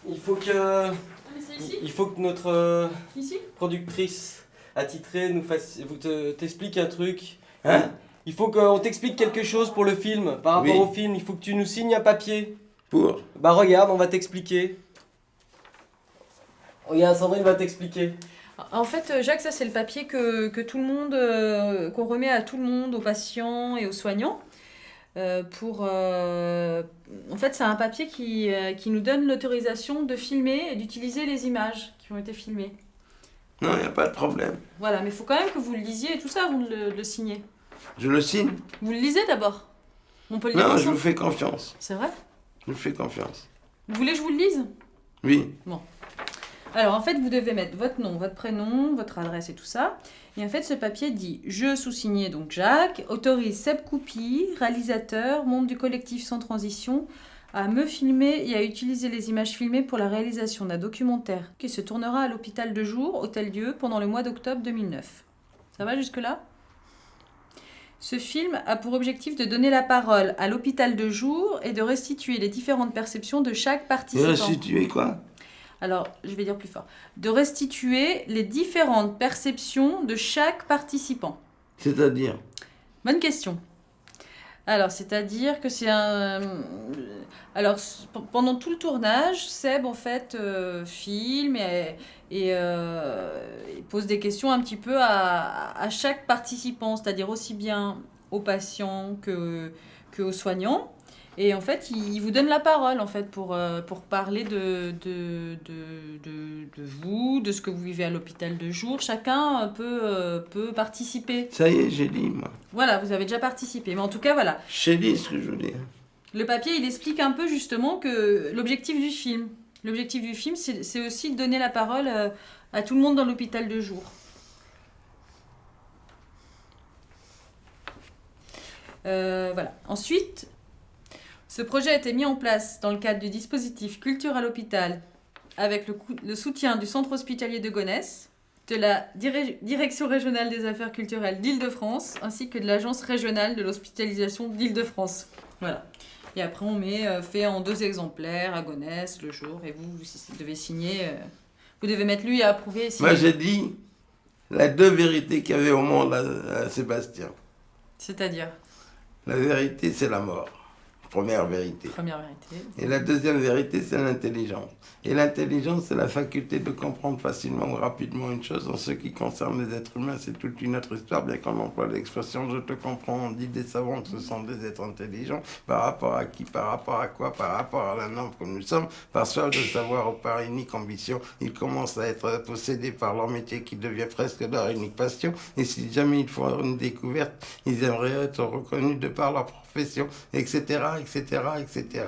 il faut que, Mais c'est ici il faut que notre Ici productrice attitrée t'explique un truc. Hein? Il faut qu'on t'explique quelque chose pour le film. Par rapport Oui. au film, il faut que tu nous signes un papier. Pour? Bah regarde, on va t'expliquer. Regarde, Sandrine va t'expliquer. En fait, Jacques, ça c'est le papier que tout le monde, qu'on remet à tout le monde, aux patients et aux soignants. En fait, c'est un papier qui nous donne l'autorisation de filmer et d'utiliser les images qui ont été filmées. Non, il n'y a pas de problème. Voilà, mais il faut quand même que vous le lisiez et tout ça avant de le signer. Je le signe? Vous le lisez d'abord. On peut le lire Non, je ensemble. vous fais confiance. C'est vrai? Je vous fais confiance. Vous voulez que je vous le lise? Oui. Alors en fait, vous devez mettre votre nom, votre prénom, votre adresse et tout ça. Et en fait, ce papier dit « Je, sous-signé donc Jacques, autorise Seb Coupi, réalisateur, membre du collectif Sans Transition, à me filmer et à utiliser les images filmées pour la réalisation d'un documentaire qui se tournera à l'hôpital de jour, Hôtel-Dieu, pendant le mois d'octobre 2009. » Ça va jusque-là? Ce film a pour objectif de donner la parole à l'hôpital de jour et de restituer les différentes perceptions de chaque Et participant. restituer quoi? Alors, je vais dire plus fort. De restituer les différentes perceptions de chaque participant. C'est-à-dire? Bonne question. Alors, c'est-à-dire que c'est un... Alors, pendant tout le tournage, Seb, en fait, filme et pose des questions un petit peu à chaque participant, c'est-à-dire aussi bien aux patients qu'aux soignants. Et en fait, il vous donne la parole en fait pour parler de vous, de ce que vous vivez à l'hôpital de jour. Chacun peut participer. Ça y est, j'ai dit, moi. Voilà, vous avez déjà participé. Mais en tout cas, voilà. J'ai dit ce que je voulais. Le papier, il explique un peu justement que l'objectif du film. L'objectif du film, c'est aussi de donner la parole à tout le monde dans l'hôpital de jour. Voilà. Ensuite... Ce projet a été mis en place dans le cadre du dispositif Culture à l'hôpital avec le soutien du Centre hospitalier de Gonesse, de la Direction régionale des affaires culturelles d'Île-de-France ainsi que de l'Agence régionale de l'hospitalisation d'Île-de-France. Voilà. Et après, on fait en 2 exemplaires à Gonesse le jour et vous devez signer. Vous devez mettre lui à approuver et signer. Moi, j'ai dit la 2 vérités qu'il y avait au monde à Sébastien. C'est-à-dire? La vérité, c'est la mort. Première vérité. Première vérité. Et la deuxième vérité, c'est l'intelligence. Et l'intelligence, c'est la faculté de comprendre facilement ou rapidement une chose. En ce qui concerne les êtres humains, c'est toute une autre histoire, bien qu'on emploie l'expression « je te comprends », on dit des savants que ce sont des êtres intelligents. Par rapport à qui? Par rapport à quoi? Par rapport à la norme que nous sommes. Par soif de savoir ou par unique ambition, ils commencent à être possédés par leur métier qui devient presque leur unique passion. Et si jamais ils font une découverte, ils aimeraient être reconnus de par leur profession, etc., etc., etc.